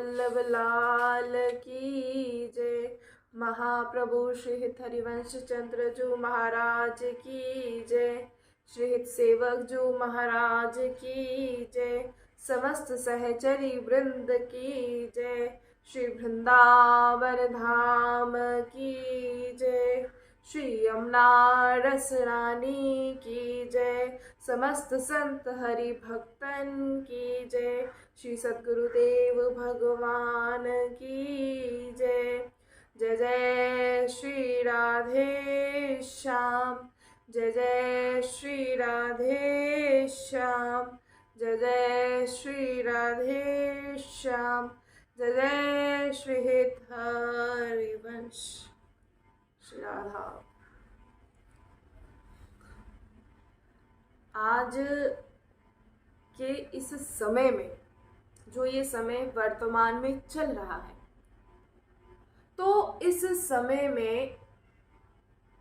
वल्लभ लाल की जय। महाप्रभु श्री हित हरिवंश चंद्र जो महाराज की जय। श्री हित सेवक जो महाराज की जय। समस्त सहचरी वृंद की जय। श्री वृंदावन धाम की जय। श्री यमुना रस रानी की जय। समस्त संत हरि भक्तन की जय। श्री सद्गुरुदेव भगवान की जय। जय जय श्री राधे श्याम। जय जय श्री राधे श्याम। जय जय श्री राधे श्याम। जय जय श्री हित हरिवंश। श्री राधा। आज के इस समय में, जो ये समय वर्तमान में चल रहा है, तो इस समय में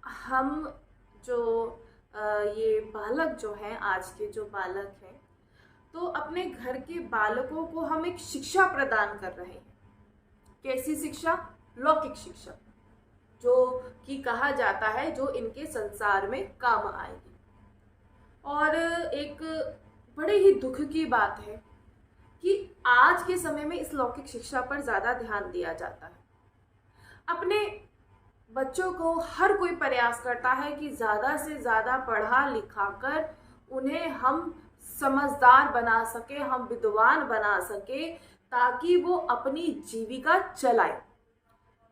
हम जो ये बालक जो हैं, आज के जो बालक हैं, तो अपने घर के बालकों को हम एक शिक्षा प्रदान कर रहे हैं। कैसी शिक्षा? लौकिक शिक्षा, जो कि कहा जाता है जो इनके संसार में काम आएगी। और एक बड़े ही दुख की बात है कि आज के समय में इस लौकिक शिक्षा पर ज़्यादा ध्यान दिया जाता है। अपने बच्चों को हर कोई प्रयास करता है कि ज़्यादा से ज़्यादा पढ़ा लिखा कर उन्हें हम समझदार बना सके, हम विद्वान बना सके, ताकि वो अपनी जीविका चलाए,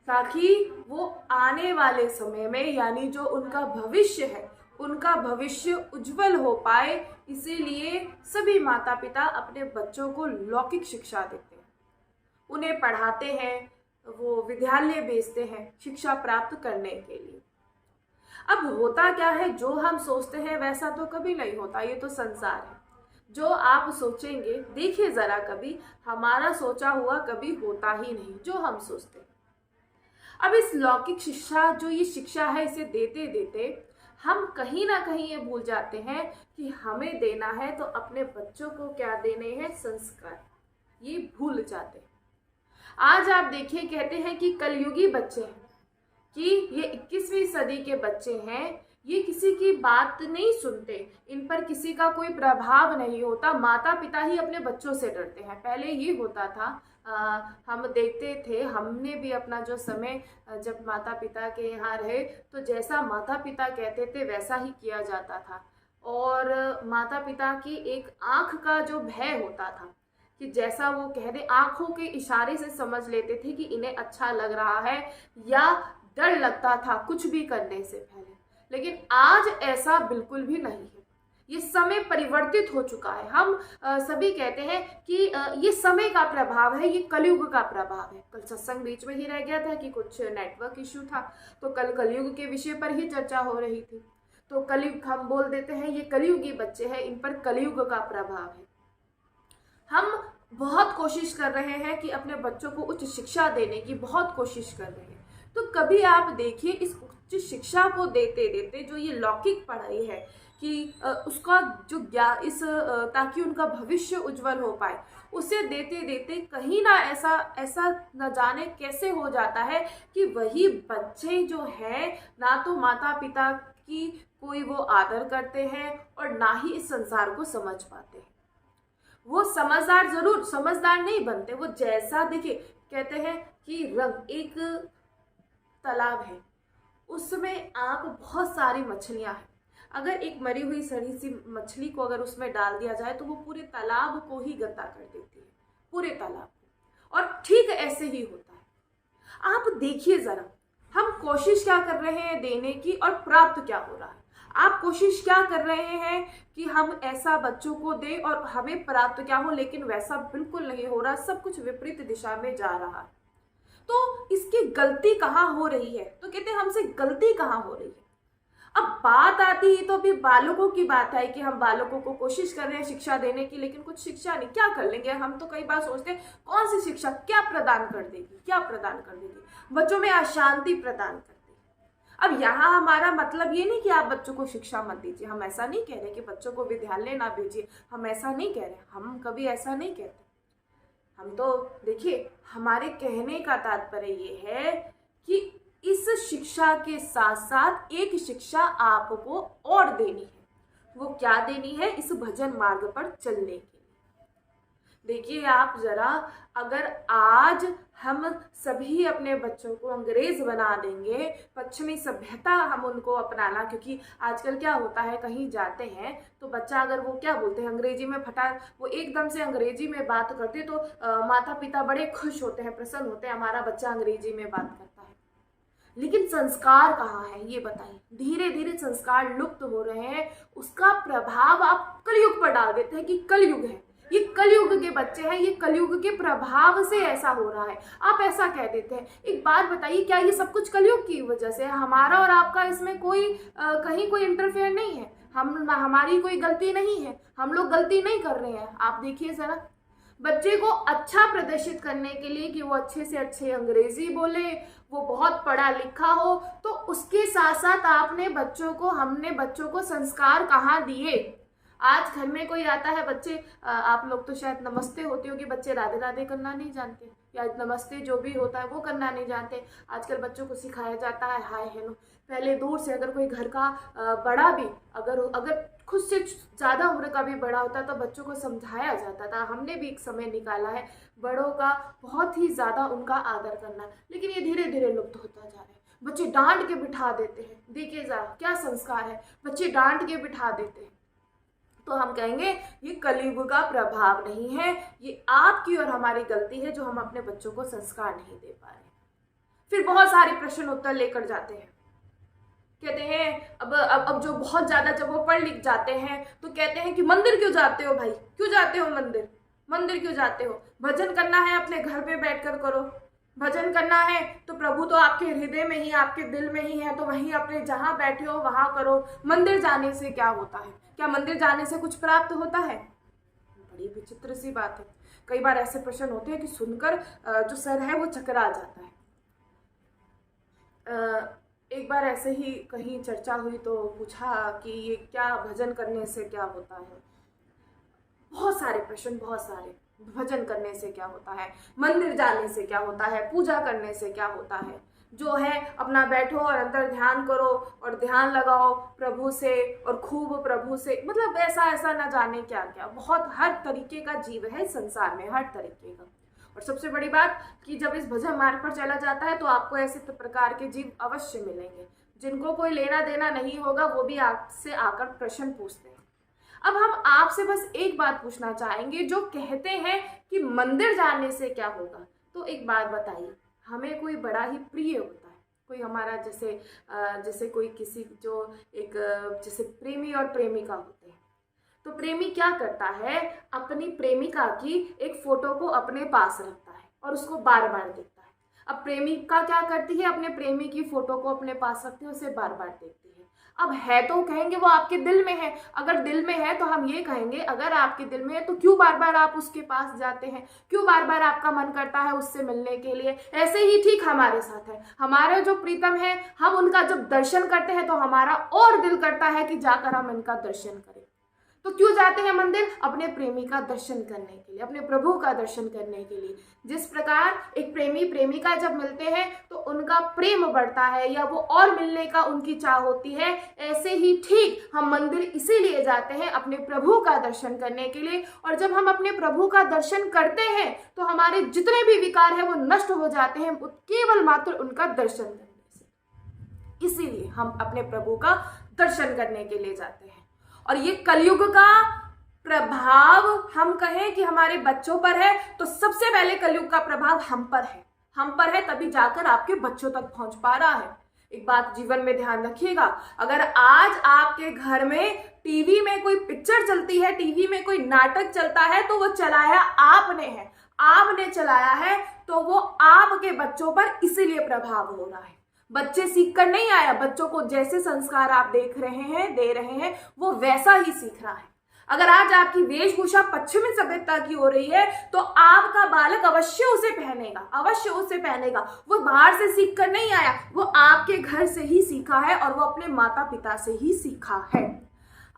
ताकि वो आने वाले समय में, यानी जो उनका भविष्य है, उनका भविष्य उज्जवल हो पाए। इसीलिए सभी माता पिता अपने बच्चों को लौकिक शिक्षा देते हैं, उन्हें पढ़ाते हैं, वो विद्यालय भेजते हैं शिक्षा प्राप्त करने के लिए। अब होता क्या है, जो हम सोचते हैं वैसा तो कभी नहीं होता। ये तो संसार है। जो आप सोचेंगे, देखिए जरा, कभी हमारा सोचा हुआ कभी होता ही नहीं जो हम सोचते हैं। अब इस लौकिक शिक्षा, जो ये शिक्षा है, इसे देते देते हम कहीं ना कहीं ये भूल जाते हैं कि हमें देना है तो अपने बच्चों को क्या देने हैं? संस्कार। ये भूल जाते हैं। आज आप देखिए, कहते हैं कि कलयुगी बच्चे हैं, कि ये 21वीं सदी के बच्चे हैं, ये किसी की बात नहीं सुनते, इन पर किसी का कोई प्रभाव नहीं होता। माता पिता ही अपने बच्चों से डरते हैं। पहले ये होता था, हम देखते थे, हमने भी अपना जो समय जब माता पिता के यहाँ रहे, तो जैसा माता पिता कहते थे वैसा ही किया जाता था। और माता पिता की एक आँख का जो भय होता था, कि जैसा वो कह दे, आँखों के इशारे से समझ लेते थे कि इन्हें अच्छा लग रहा है, या डर लगता था कुछ भी करने से पहले। लेकिन आज ऐसा बिल्कुल भी नहीं है। ये समय परिवर्तित हो चुका है। हम सभी कहते हैं कि ये समय का प्रभाव है, ये कलयुग का प्रभाव है। कल सत्संग बीच में ही रह गया था कि कुछ नेटवर्क इश्यू था, तो कल कलयुग के विषय पर ही चर्चा हो रही थी। तो कलयुग हम बोल देते हैं, ये कलयुगी बच्चे हैं, इन पर कलयुग का प्रभाव है। हम बहुत कोशिश कर रहे हैं कि अपने बच्चों को उच्च शिक्षा देने की बहुत कोशिश कर रहे हैं। तो कभी आप देखिए, इस उच्च शिक्षा को देते देते जो ये लौकिक पढ़ाई है, कि उसका जो ताकि उनका भविष्य उज्जवल हो पाए, उसे देते देते कहीं ना ऐसा न जाने कैसे हो जाता है कि वही बच्चे जो हैं, ना तो माता पिता की कोई वो आदर करते हैं और ना ही इस संसार को समझ पाते हैं। वो समझदार नहीं बनते। वो जैसा देखिए, कहते हैं कि रंग, एक तालाब है, उसमें आप बहुत सारी मछलियां हैं। अगर एक मरी हुई सड़ी सी मछली को अगर उसमें डाल दिया जाए तो वो पूरे तालाब को ही गंदा कर देती है, पूरे तालाब को। और ठीक ऐसे ही होता है। आप देखिए जरा, हम कोशिश क्या कर रहे हैं देने की, और प्राप्त क्या हो रहा है। आप कोशिश क्या कर रहे हैं कि हम ऐसा बच्चों को दें और हमें प्राप्त क्या हो, लेकिन वैसा बिल्कुल नहीं हो रहा। सब कुछ विपरीत दिशा में जा रहा है। तो इसकी गलती कहाँ हो रही है? तो कहते हैं हमसे गलती कहाँ हो रही है। अब बात आती है, तो अभी बालकों की बात है कि हम बालकों को कोशिश कर रहे हैं शिक्षा देने की, लेकिन कुछ शिक्षा नहीं। क्या कर लेंगे हम? तो कई बार सोचते हैं कौन सी शिक्षा क्या प्रदान कर देगी, क्या प्रदान कर देगी? बच्चों में अशांति प्रदान कर देगी। अब यहाँ हमारा मतलब ये नहीं कि आप बच्चों को शिक्षा मत दीजिए, हम ऐसा नहीं कह रहे कि बच्चों को विद्यालय ना भेजिए, हम ऐसा नहीं कह रहे, हम कभी ऐसा नहीं कहते। हम तो देखिए, हमारे कहने का तात्पर्य ये है कि इस शिक्षा के साथ साथ एक शिक्षा आपको और देनी है। वो क्या देनी है? इस भजन मार्ग पर चलने की। देखिए आप जरा, अगर आज हम सभी अपने बच्चों को अंग्रेज बना देंगे, पश्चिमी सभ्यता हम उनको अपनाना, क्योंकि आजकल क्या होता है, कहीं जाते हैं तो बच्चा अगर वो क्या बोलते हैं अंग्रेजी में वो एकदम से अंग्रेजी में बात करते तो माता पिता बड़े खुश होते हैं, प्रसन्न होते हैं, हमारा बच्चा अंग्रेजी में बात करता है। लेकिन संस्कार कहाँ है ये बताइए? धीरे धीरे संस्कार लुप्त हो रहे हैं। उसका प्रभाव आप कलयुग पर डाल देते हैं कि कलयुग है, ये कलयुग के बच्चे हैं, ये कलयुग के प्रभाव से ऐसा हो रहा है, आप ऐसा कह देते हैं। एक बात बताइए, क्या ये सब कुछ कलयुग की वजह से? हमारा और आपका इसमें कोई कहीं कोई इंटरफेयर नहीं है, हमारी कोई गलती नहीं है, हम लोग गलती नहीं कर रहे हैं। आप देखिए जरा, बच्चे को अच्छा प्रदर्शित करने के लिए कि वो अच्छे से अच्छे अंग्रेजी बोले, वो बहुत पढ़ा लिखा हो, तो उसके साथ साथ हमने बच्चों को संस्कार कहाँ दिए? आज घर में कोई आता है, बच्चे आप लोग तो शायद नमस्ते होती होगी, बच्चे राधे राधे करना नहीं जानते, या नमस्ते जो भी होता है वो करना नहीं जानते। आजकल बच्चों को सिखाया जाता है हाय हेलो। पहले दूर से अगर कोई घर का बड़ा भी अगर खुद से ज़्यादा उम्र का भी बड़ा होता तो बच्चों को समझाया जाता था। हमने भी एक समय निकाला है बड़ों का बहुत ही ज़्यादा उनका आदर करना, लेकिन ये धीरे धीरे लुप्त होता जा रहा है। बच्चे डांट के बिठा देते हैं, देखिए जरा क्या संस्कार है, बच्चे डांट के बिठा देते हैं। तो हम कहेंगे ये कलयुग का प्रभाव नहीं है, ये आपकी और हमारी गलती है जो हम अपने बच्चों को संस्कार नहीं दे पा रहे। फिर बहुत सारे प्रश्न उत्तर लेकर जाते हैं, कहते हैं अब जो बहुत ज्यादा जब वो पढ़ लिख जाते हैं तो कहते हैं कि मंदिर क्यों जाते हो भाई, क्यों जाते हो मंदिर क्यों जाते हो? भजन करना है अपने घर पे बैठकर करो, भजन करना है तो प्रभु तो आपके हृदय में ही, आपके दिल में ही है, तो वहीं अपने जहां बैठे हो वहां करो। मंदिर जाने से क्या होता है? क्या मंदिर जाने से कुछ प्राप्त होता है? बड़ी विचित्र सी बात है। कई बार ऐसे प्रश्न होते हैं कि सुनकर जो सर है वो चकरा जाता है। एक बार ऐसे ही कहीं चर्चा हुई तो पूछा कि ये क्या भजन करने से क्या होता है? बहुत सारे प्रश्न, बहुत सारे। भजन करने से क्या होता है, मंदिर जाने से क्या होता है, पूजा करने से क्या होता है? जो है अपना बैठो और अंदर ध्यान करो और ध्यान लगाओ प्रभु से और खूब प्रभु से, मतलब ऐसा ना जाने क्या क्या, बहुत हर तरीके का जीव है इस संसार में, हर तरीके का। और सबसे बड़ी बात कि जब इस भजन मार्ग पर चला जाता है तो आपको ऐसे प्रकार के जीव अवश्य मिलेंगे जिनको कोई लेना देना नहीं होगा, वो भी आपसे आकर प्रश्न पूछते हैं। अब हम आपसे बस एक बात पूछना चाहेंगे, जो कहते हैं कि मंदिर जाने से क्या होगा, तो एक बात बताइए, हमें कोई बड़ा ही प्रिय होता है, कोई हमारा जैसे कोई किसी जो एक जैसे प्रेमी और प्रेमिका होते हैं, तो प्रेमी क्या करता है, अपनी प्रेमिका की एक फोटो को अपने पास रखता है और उसको बार बार देखता है। अब प्रेमिका क्या करती है, अपने प्रेमी की फोटो को अपने पास रखती है, उसे बार बार देखती है। अब है तो कहेंगे वो आपके दिल में है, अगर दिल में है तो हम ये कहेंगे अगर आपके दिल में है तो क्यों बार बार आप उसके पास जाते हैं, क्यों बार बार आपका मन करता है उससे मिलने के लिए? ऐसे ही ठीक हमारे साथ है, हमारे जो प्रीतम है हम उनका जब दर्शन करते हैं तो हमारा और दिल करता है कि जाकर हम इनका दर्शन करें। तो क्यों जाते हैं मंदिर? अपने प्रेमी का दर्शन करने के लिए, अपने प्रभु का दर्शन करने के लिए। जिस प्रकार एक प्रेमी प्रेमिका जब मिलते हैं तो उनका प्रेम बढ़ता है या वो और मिलने का उनकी चाह होती है, ऐसे ही ठीक हम मंदिर इसीलिए जाते हैं अपने प्रभु का दर्शन करने के लिए। और जब हम अपने प्रभु का दर्शन करते हैं तो हमारे जितने भी विकार हैं वो नष्ट हो जाते हैं केवल मात्र उनका दर्शन करने से। इसीलिए हम अपने प्रभु का दर्शन करने के लिए जाते हैं। और ये कलयुग का प्रभाव हम कहें कि हमारे बच्चों पर है तो सबसे पहले कलयुग का प्रभाव हम पर है, तभी जाकर आपके बच्चों तक पहुंच पा रहा है। एक बात जीवन में ध्यान रखिएगा, अगर आज आपके घर में टीवी में कोई पिक्चर चलती है, टीवी में कोई नाटक चलता है, तो वो चलाया आपने चलाया है, तो वो आपके बच्चों पर इसीलिए प्रभाव हो रहा है। बच्चे सीख कर नहीं आया, बच्चों को जैसे संस्कार आप दे रहे हैं वो वैसा ही सीख रहा है। अगर आज आपकी वेशभूषा पश्चिमी सभ्यता की हो रही है तो आपका बालक अवश्य उसे पहनेगा। वो बाहर से सीख कर नहीं आया, वो आपके घर से ही सीखा है और वो अपने माता पिता से ही सीखा है।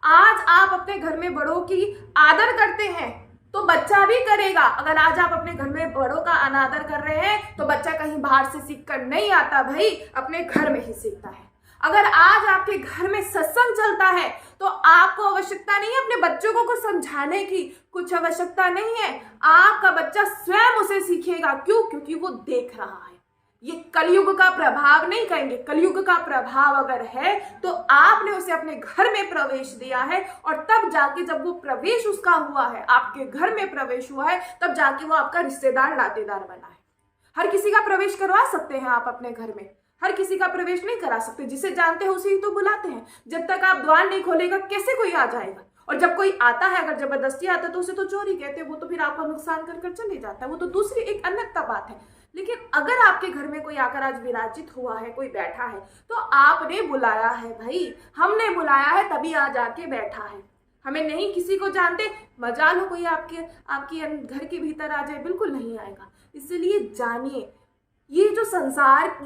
आज आप अपने घर में बड़ों की आदर करते हैं तो बच्चा भी करेगा। अगर आज आप अपने घर में बड़ों का अनादर कर रहे हैं तो बच्चा कहीं बाहर से सीख कर नहीं आता भाई, अपने घर में ही सीखता है। अगर आज आपके घर में सत्संग चलता है तो आपको आवश्यकता नहीं है अपने बच्चों को कुछ समझाने की, कुछ आवश्यकता नहीं है। आपका बच्चा स्वयं उसे सीखेगा। क्यों? क्योंकि वो देख रहा है। ये कलयुग का प्रभाव नहीं कहेंगे, कलयुग का प्रभाव अगर है तो आपने उसे अपने घर में प्रवेश दिया है, और तब जाके जब वो प्रवेश उसका हुआ है, आपके घर में प्रवेश हुआ है, तब जाके वो आपका रिश्तेदार नातेदार बना है। हर किसी का प्रवेश करवा सकते हैं आप अपने घर में, हर किसी का प्रवेश नहीं करा सकते। जिसे जानते हैं उसे ही तो बुलाते हैं। जब तक आप द्वार नहीं खोलेगा कैसे कोई आ जाएगा? और जब कोई आता है, अगर जबरदस्ती आता है तो उसे तो चोरी कहते हैं, वो तो फिर आपका नुकसान कर कर चले जाता है, वो तो दूसरी एक अन्यथा बात है। लेकिन अगर आपके घर में कोई आकर आज विराजित हुआ है, कोई बैठा है, तो आपने बुलाया है भाई, हमने बुलाया है तभी आज आके बैठा है। हमें नहीं किसी को जानते, मजाल हो कोई आपके घर के भीतर आ जाए, बिल्कुल नहीं आएगा। इसलिए जानिए, ये जो संसार,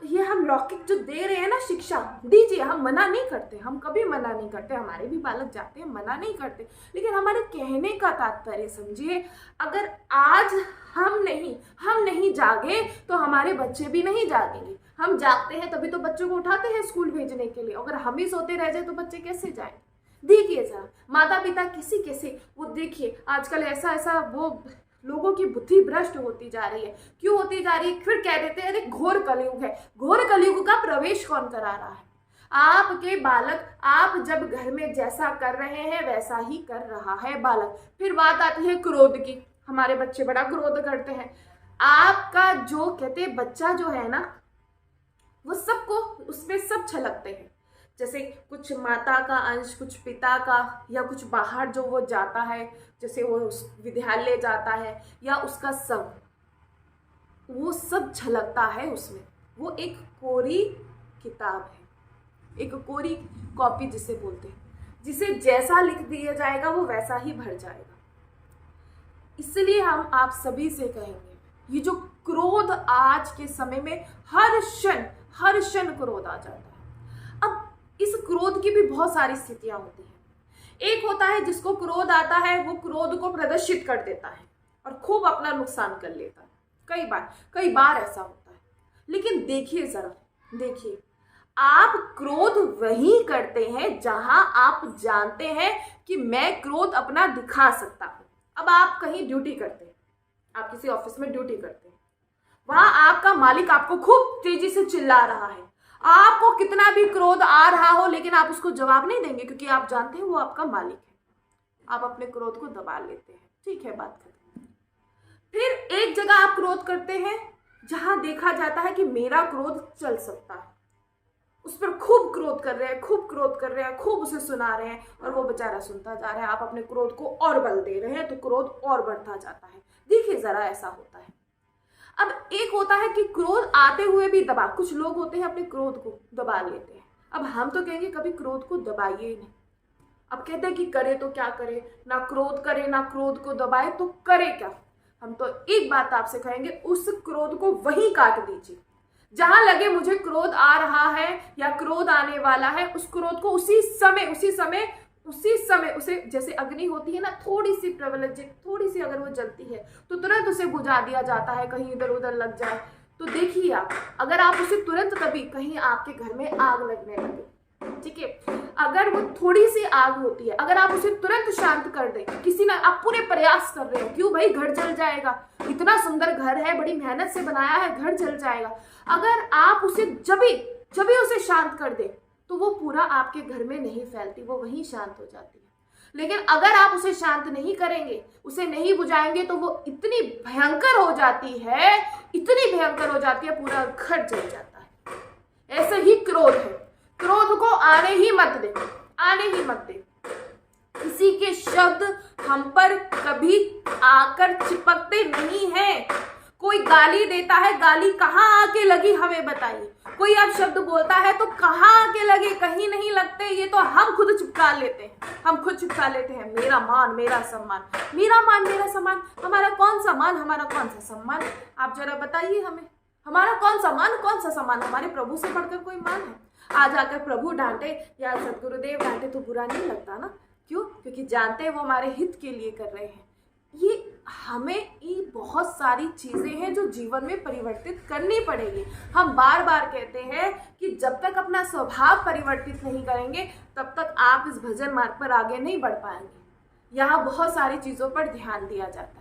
ये हम लौकिक जो दे रहे हैं ना शिक्षा, दीजिए, हम मना नहीं करते, हम कभी मना नहीं करते, हमारे भी बालक जाते हैं, मना नहीं करते। लेकिन हमारे कहने का तात्पर्य समझिए, अगर आज हम नहीं जागे तो हमारे बच्चे भी नहीं जागेंगे। हम जागते हैं तभी तो बच्चों को उठाते हैं स्कूल भेजने के लिए। अगर हम ही सोते रह जाए तो बच्चे कैसे जाएंगे? देखिए जरा, माता पिता कैसे वो देखिए आजकल ऐसा वो लोगों की बुद्धि भ्रष्ट होती जा रही है। क्यों होती जा रही है? फिर कह देते हैं अरे घोर कलयुग है। घोर कलयुग का प्रवेश कौन करा रहा है? आपके बालक, आप जब घर में जैसा कर रहे हैं वैसा ही कर रहा है बालक। फिर बात आती है क्रोध की। हमारे बच्चे बड़ा क्रोध करते हैं। आपका जो कहते बच्चा जो है ना, वो सबको उसमें सब छलकते हैं। जैसे कुछ माता का अंश, कुछ पिता का, या कुछ बाहर जो वो जाता है, जैसे वो विद्यालय जाता है या उसका संग, वो सब झलकता है उसमें। वो एक कोरी किताब है, एक कोरी कॉपी जिसे बोलते हैं, जिसे जैसा लिख दिया जाएगा वो वैसा ही भर जाएगा। इसलिए हम आप सभी से कहेंगे, ये जो क्रोध आज के समय में हर क्षण क्रोध आ जाता है। अब इस क्रोध की भी बहुत सारी स्थितियां होती हैं। एक होता है जिसको क्रोध आता है, वो क्रोध को प्रदर्शित कर देता है और खूब अपना नुकसान कर लेता है। कई बार ऐसा होता है। लेकिन देखिए जरा, देखिए, आप क्रोध वही करते हैं जहां आप जानते हैं कि मैं क्रोध अपना दिखा सकता हूं। अब आप कहीं ड्यूटी करते हैं, आप किसी ऑफिस में ड्यूटी करते हैं, वहां आपका मालिक आपको खूब तेजी से चिल्ला रहा है, आपको कितना भी क्रोध आ रहा हो, लेकिन आप उसको जवाब नहीं देंगे क्योंकि आप जानते हैं वो आपका मालिक है। आप अपने क्रोध को दबा लेते हैं। ठीक है, बात करते हैं। फिर एक जगह आप क्रोध करते हैं जहां देखा जाता है कि मेरा क्रोध चल सकता है, उस पर खूब क्रोध कर रहे हैं, खूब उसे सुना रहे हैं, और वो बेचारा सुनता जा रहा है। आप अपने क्रोध को और बल दे रहे हैं तो क्रोध और बढ़ता जाता है। देखिए जरा, ऐसा होता है। अब एक होता है कि क्रोध आते हुए भी दबा, कुछ लोग होते हैं अपने क्रोध को दबा लेते हैं। अब हम तो कहेंगे कभी क्रोध को दबाइए ही नहीं। अब कहते हैं कि करे तो क्या करे, ना क्रोध करे ना क्रोध को दबाए, तो करे क्या? हम तो एक बात आपसे कहेंगे, उस क्रोध को वहीं काट दीजिए। जहां लगे मुझे क्रोध आ रहा है या क्रोध आने वाला है, उस क्रोध को उसी समय उसे, जैसे अग्नि होती है ना, थोड़ी सी प्रज्वलित, थोड़ी सी अगर वो जलती है तो तुरंत उसे बुझा दिया जाता है, कहीं इधर उधर लग जाए तो देखिए आप, अगर आप उसे तुरंत कभी कहीं आपके घर में आग लगने लगे, ठीक है, अगर वो थोड़ी सी आग होती है, अगर आप उसे तुरंत शांत कर दें, किसी ना, आप पूरे प्रयास कर रहे हो, क्यों भाई, घर जल जाएगा, इतना सुंदर घर है, बड़ी मेहनत से बनाया है, घर जल जाएगा। अगर आप उसे जब भी उसे शांत कर दे तो वो पूरा आपके घर में नहीं फैलती, वो वहीं शांत हो जाती है। लेकिन अगर आप उसे शांत नहीं करेंगे, उसे नहीं बुझाएंगे, तो वो इतनी भयंकर हो जाती है, पूरा घर जल जाता है। ऐसे ही क्रोध है, क्रोध को आने ही मत दे। किसी के शब्द हम पर कभी आकर चिपकते नहीं हैं। कोई गाली देता है, गाली कहाँ आके लगी हमें बताइए। कोई आप शब्द बोलता है तो कहाँ आके लगे, कहीं नहीं लगते, ये तो हम खुद चिपका लेते हैं। मेरा मान मेरा सम्मान, हमारा कौन सा मान, हमारा कौन सा सम्मान? आप जरा बताइए हमें, हमारा कौन सा मान, कौन सा सम्मान? हमारे प्रभु से बढ़कर कोई मान है? आज आकर प्रभु डांटे या सदगुरुदेव डांटे तो बुरा नहीं लगता ना। क्यों? क्योंकि जानते हैं वो हमारे हित के लिए कर रहे हैं। ये हमें ये बहुत सारी चीज़ें हैं जो जीवन में परिवर्तित करनी पड़ेगी। हम बार बार कहते हैं कि जब तक अपना स्वभाव परिवर्तित नहीं करेंगे तब तक आप इस भजन मार्ग पर आगे नहीं बढ़ पाएंगे। यहाँ बहुत सारी चीज़ों पर ध्यान दिया जाता है।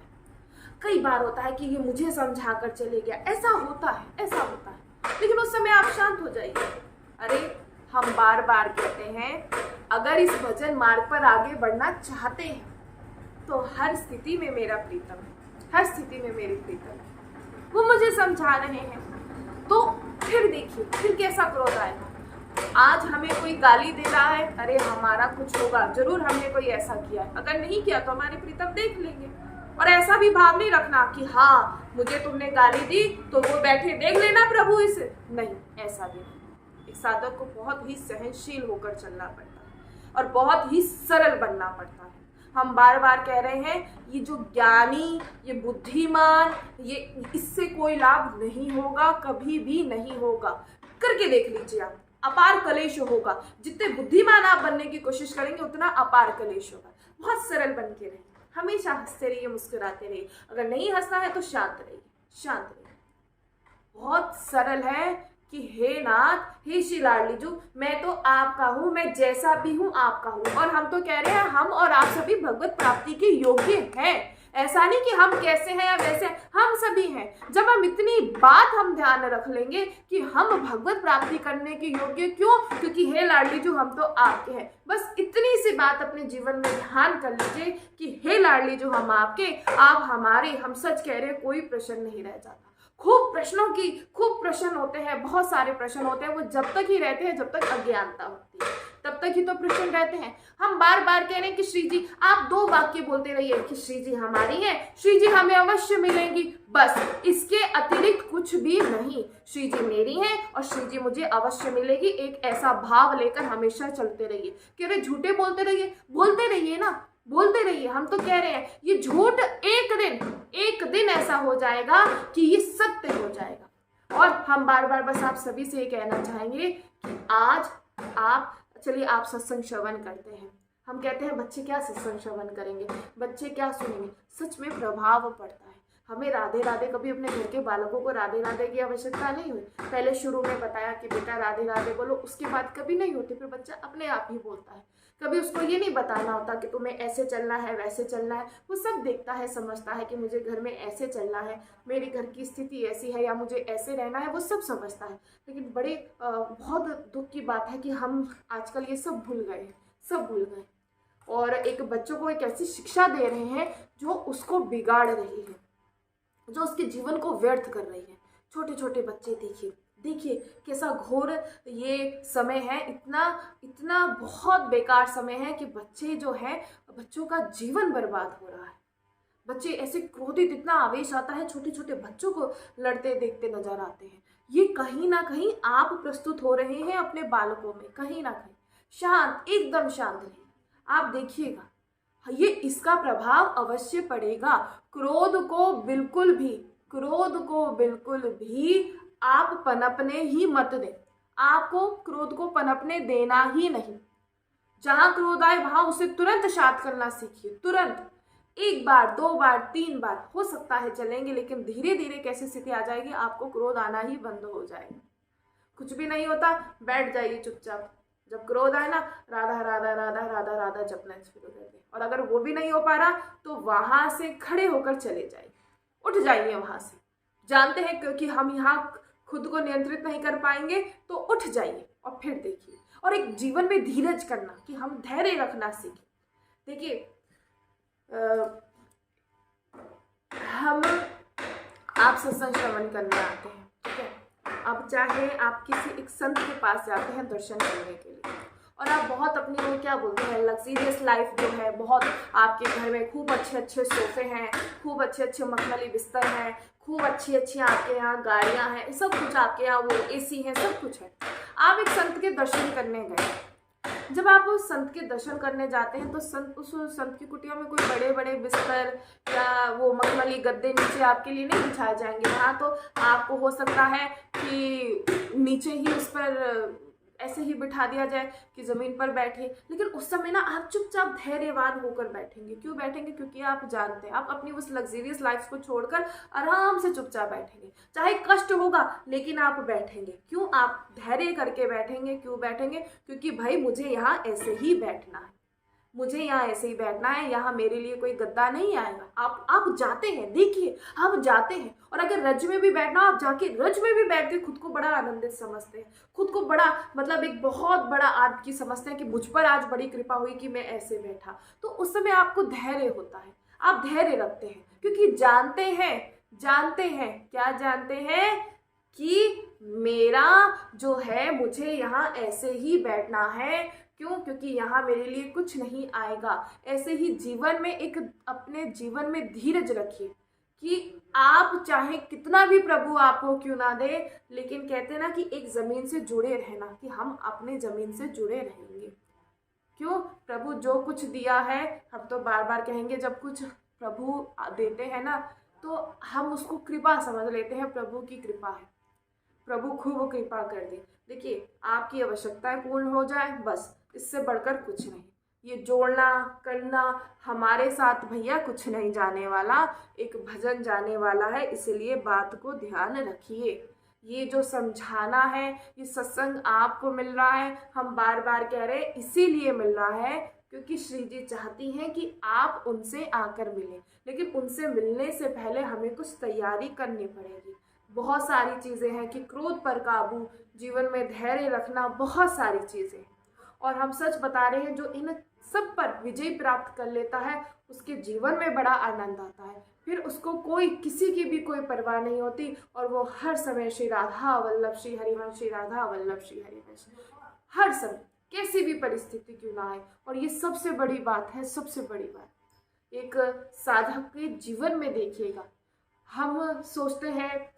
कई बार होता है कि ये मुझे समझा कर चले गया, ऐसा होता है, ऐसा होता है, लेकिन उस समय आप शांत हो जाइए। अरे हम बार बार कहते हैं अगर इस भजन मार्ग पर आगे बढ़ना चाहते हैं तो हर स्थिति में मेरा प्रीतम है, हर स्थिति में मेरी प्रीतम है, वो मुझे समझा रहे हैं। तो फिर देखिए फिर कैसा क्रोध आएगा। आज हमें कोई गाली दे रहा है, अरे हमारा कुछ होगा, जरूर हमने कोई ऐसा किया है, अगर नहीं किया तो हमारे प्रीतम देख लेंगे। और ऐसा भी भाव नहीं रखना कि हाँ मुझे तुमने गाली दी तो वो बैठे देख लेना प्रभु इसे, नहीं, ऐसा भी नहीं। एक साधक को बहुत ही सहनशील होकर चलना पड़ता है और बहुत ही सरल बनना पड़ता है। हम बार बार कह रहे हैं ये जो ज्ञानी, ये बुद्धिमान, ये इससे कोई लाभ नहीं होगा, कभी भी नहीं होगा। करके देख लीजिए आप, अपार कलेश होगा। जितने बुद्धिमान आप बनने की कोशिश करेंगे उतना अपार कलेश होगा। बहुत सरल बन के रहिए, हमेशा हंसते रहिए, मुस्कुराते रहिए। अगर नहीं हंसना है तो शांत रहिए, शांत रहिए। बहुत सरल है कि हे नाथ, हे श्री लाडलीजू, मैं तो आपका हूँ, मैं जैसा भी हूँ आपका हूँ। और हम तो कह रहे हैं हम और आप सभी भगवत प्राप्ति के योग्य हैं। ऐसा नहीं कि हम कैसे हैं या वैसे हैं, हम सभी हैं। जब हम इतनी बात हम ध्यान रख लेंगे कि हम भगवत प्राप्ति करने के योग्य, क्यों? क्योंकि हे लाडलीजू हम तो आपके हैं। बस इतनी सी बात अपने जीवन में ध्यान कर लीजिए कि हे लाडलीजू हम आपके, आप हमारे। हम सच कह रहे हैं, कोई प्रश्न नहीं रह जाता। खूब प्रश्न होते हैं, बहुत सारे प्रश्न होते हैं, वो जब तक ही रहते हैं जब तक अज्ञानता होती है, तब तक ही तो प्रश्न रहते हैं। हम बार बार कह रहे हैं कि श्री जी आप 2 वाक्य बोलते रहिए कि श्री जी हमारी है, श्री जी हमें अवश्य मिलेंगी, बस इसके अतिरिक्त कुछ भी नहीं। श्री जी मेरी है और श्री जी मुझे अवश्य मिलेगी, एक ऐसा भाव लेकर हमेशा चलते रहिए। कह रहे झूठे बोलते रहिए ना, बोलते रहिए। हम तो कह रहे हैं ये झूठ एक दिन ऐसा हो जाएगा कि ये सत्य हो जाएगा। और हम बार बार बस आप सभी से ये कहना चाहेंगे कि आज आप चलिए आप सत्संग श्रवण करते हैं। हम कहते हैं बच्चे क्या सत्संग श्रवण करेंगे, बच्चे क्या सुनेंगे। सच में प्रभाव पड़ता है। हमें राधे राधे, कभी अपने घर के बालकों को राधे राधे की आवश्यकता नहीं हुई। पहले शुरू में बताया कि बेटा राधे राधे बोलो, उसके बाद कभी नहीं होती, फिर बच्चा अपने आप ही बोलता है। कभी उसको ये नहीं बताना होता कि तुम्हें ऐसे चलना है, वैसे चलना है। वो सब देखता है, समझता है कि मुझे घर में ऐसे चलना है, मेरी घर की स्थिति ऐसी है या मुझे ऐसे रहना है, वो सब समझता है। लेकिन बड़े बहुत दुख की बात है कि हम आजकल ये सब भूल गए और एक बच्चों को एक ऐसी शिक्षा दे रहे हैं जो उसको बिगाड़ रही है, जो उसके जीवन को व्यर्थ कर रही है। छोटे छोटे बच्चे देखिए कैसा घोर ये समय है, इतना बहुत बेकार समय है कि बच्चे जो हैं, बच्चों का जीवन बर्बाद हो रहा है। बच्चे ऐसे क्रोधित, इतना आवेश आता है, छोटे छोटे बच्चों को लड़ते देखते नजर आते हैं। ये कहीं ना कहीं आप प्रस्तुत हो रहे हैं अपने बालकों में, कहीं ना कहीं। शांत, एकदम शांत रहिए, आप देखिएगा ये इसका प्रभाव अवश्य पड़ेगा। क्रोध को बिल्कुल भी आप पनपने ही मत दें। आपको क्रोध को पनपने देना ही नहीं। जहां क्रोध आए वहां उसे तुरंत शांत करना सीखिए, तुरंत। 1 बार 2 बार 3 बार हो सकता है चलेंगे, लेकिन धीरे धीरे कैसी स्थिति आ जाएगी, आपको क्रोध आना ही बंद हो जाएगा। कुछ भी नहीं होता, बैठ जाइए चुपचाप। जब क्रोध आए ना, राधा राधा राधा राधा राधा जपना शुरू कर दे। और अगर वो भी नहीं हो पा रहा तो वहां से खड़े होकर चले जाइए, उठ जाइए वहां से। जानते हैं क्योंकि हम यहाँ खुद को नियंत्रित नहीं कर पाएंगे, तो उठ जाइए और फिर देखिए। और एक जीवन में धीरज करना, कि हम धैर्य रखना सीखें। देखिए आप सत्संग श्रवण करने आते हैं, ठीक है। अब चाहे आप किसी एक संत के पास जाते हैं दर्शन करने के लिए, और आप बहुत अपनी वो क्या बोलते हैं लग्जीरियस लाइफ जो है, बहुत आपके घर में खूब अच्छे अच्छे सोफे हैं, खूब अच्छे अच्छे मखमली बिस्तर हैं, खूब अच्छी अच्छी आपके यहाँ गाड़ियाँ हैं, सब कुछ आपके यहाँ, वो एसी है, सब कुछ है। आप एक संत के दर्शन करने गए। जब आप उस संत के दर्शन करने जाते हैं तो उस संत की कुटिया में कोई बड़े बड़े बिस्तर या वो मखमली गद्दे नीचे आपके लिए नहीं बिछाए जाएंगे। वहाँ तो आपको हो सकता है कि नीचे ही उस पर ऐसे ही बिठा दिया जाए कि ज़मीन पर बैठे, लेकिन उस समय ना आप चुपचाप धैर्यवान होकर बैठेंगे। क्यों बैठेंगे? क्योंकि आप जानते हैं आप अपनी उस लग्जरियस लाइफ को छोड़कर आराम से चुपचाप बैठेंगे। चाहे कष्ट होगा लेकिन आप बैठेंगे। क्यों? आप धैर्य करके बैठेंगे। क्यों बैठेंगे? क्योंकि भाई मुझे यहाँ ऐसे ही बैठना है, मुझे यहाँ ऐसे ही बैठना है, यहाँ मेरे लिए कोई गद्दा नहीं आएगा। आप जाते हैं, देखिए आप जाते हैं, और अगर रज में भी बैठना, आप जाके रज में भी बैठ के खुद को बड़ा आनंदित समझते हैं, खुद को बड़ा मतलब एक बहुत बड़ा आपकी समझते हैं कि मुझ पर आज बड़ी कृपा हुई कि मैं ऐसे बैठा। तो उस समय आपको धैर्य होता है, आप धैर्य रखते हैं, क्योंकि जानते हैं क्या जानते हैं कि मेरा जो है मुझे यहाँ ऐसे ही बैठना है। क्यों? क्योंकि यहाँ मेरे लिए कुछ नहीं आएगा। ऐसे ही जीवन में अपने जीवन में धीरज रखिए कि आप चाहे कितना भी प्रभु आपको क्यों ना दे, लेकिन कहते हैं ना कि एक जमीन से जुड़े रहना, कि हम अपने जमीन से जुड़े रहेंगे। क्यों? प्रभु जो कुछ दिया है, हम तो बार बार कहेंगे, जब कुछ प्रभु देते हैं ना तो हम उसको कृपा समझ लेते हैं, प्रभु की कृपा है, प्रभु खूब कृपा कर दे। देखिए आपकी आवश्यकताएं पूर्ण हो जाए, बस इससे बढ़कर कुछ नहीं। ये जोड़ना करना हमारे साथ भैया कुछ नहीं जाने वाला, एक भजन जाने वाला है, इसलिए बात को ध्यान रखिए। ये जो समझाना है, ये सत्संग आपको मिल रहा है, हम बार बार कह रहे हैं, इसीलिए मिल रहा है क्योंकि श्री जी चाहती हैं कि आप उनसे आकर मिलें, लेकिन उनसे मिलने से पहले हमें कुछ तैयारी करनी पड़ेगी। बहुत सारी चीज़ें हैं कि क्रोध पर काबू, जीवन में धैर्य रखना, बहुत सारी चीज़ें हैं, और हम सच बता रहे हैं, जो इन सब पर विजय प्राप्त कर लेता है उसके जीवन में बड़ा आनंद आता है। फिर उसको कोई किसी की भी कोई परवाह नहीं होती, और वो हर समय श्री राधा वल्लभ श्री हरिवंश, श्री राधा वल्लभ श्री हरिवंश, हर समय कैसी भी परिस्थिति क्यों ना आए। और ये सबसे बड़ी बात है, सबसे बड़ी बात एक साधक के जीवन में देखिएगा। हम सोचते हैं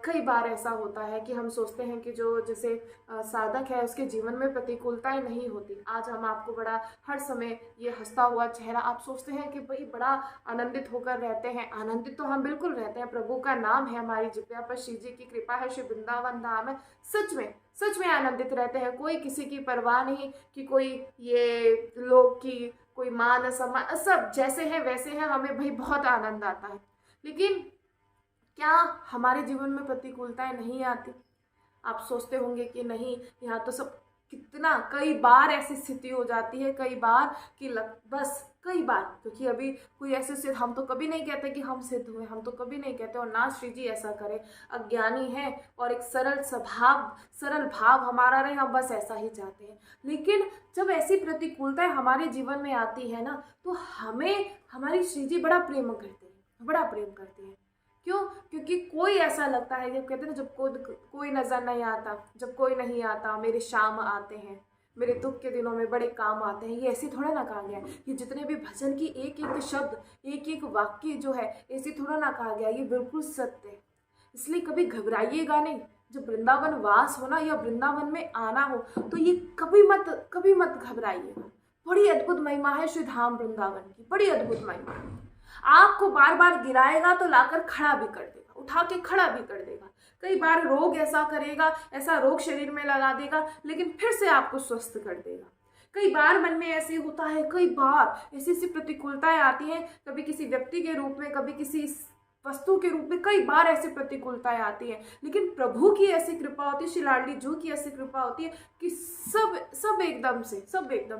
कई बार ऐसा होता है कि हम सोचते हैं कि जो जैसे साधक है उसके जीवन में प्रतिकूलताएं नहीं होती। आज हम आपको बड़ा हर समय ये हंसता हुआ चेहरा, आप सोचते हैं कि भाई बड़ा आनंदित होकर रहते हैं। आनंदित तो हम बिल्कुल रहते हैं, प्रभु का नाम है हमारी जिब्या पर, श्री जी की कृपा है, श्री वृंदावन धाम है, सच में आनंदित रहते हैं। कोई किसी की परवाह नहीं कि कोई ये लोग की कोई मान सम्मान, सब जैसे हैं वैसे हैं, हमें भाई बहुत आनंद आता है। लेकिन क्या हमारे जीवन में प्रतिकूलताएं नहीं आती? आप सोचते होंगे कि नहीं, यहाँ तो सब, कितना कई बार ऐसी स्थिति हो जाती है, कई बार कि बस कई बार, क्योंकि अभी कोई ऐसे सिद्ध, हम तो कभी नहीं कहते कि हम सिद्ध हुए, हम तो कभी नहीं कहते, और ना श्री जी ऐसा करे। अज्ञानी है और एक सरल भाव हमारा रहे, हम बस ऐसा ही चाहते हैं। लेकिन जब ऐसी प्रतिकूलताएं हमारे जीवन में आती है ना, तो हमें हमारी श्री जी बड़ा प्रेम करते हैं, बड़ा प्रेम करते हैं। क्यों? क्योंकि कोई ऐसा लगता है, जब कहते हैं ना, जब कोई नजर नहीं आता, जब कोई नहीं आता, मेरे शाम आते हैं, मेरे दुख के दिनों में बड़े काम आते हैं, ये ऐसे थोड़ा ना कहा गया। ये जितने भी भजन की एक एक शब्द, एक एक वाक्य जो है, ऐसे थोड़ा ना कहा गया, ये बिल्कुल सत्य है। इसलिए कभी घबराइएगा नहीं। जब वृंदावन वास हो ना, या वृंदावन में आना हो, तो ये कभी मत घबराइएगा। बड़ी अद्भुत महिमा है श्री धाम वृंदावन की, बड़ी अद्भुत महिमा है। आपको बार बार गिराएगा तो लाकर खड़ा भी कर देगा, उठा के खड़ा भी कर देगा। कई बार रोग ऐसा करेगा, ऐसा रोग शरीर में लगा देगा, लेकिन फिर से आपको स्वस्थ कर देगा। कई बार मन में ऐसे होता है, कई बार ऐसी प्रतिकूलताएं आती हैं, कभी किसी व्यक्ति के रूप में, कभी किसी वस्तु के रूप में, कई बार ऐसी प्रतिकूलताएं आती हैं, लेकिन प्रभु की ऐसी कृपा होती है, श्री लाडली जू की ऐसी कृपा होती है कि सब एकदम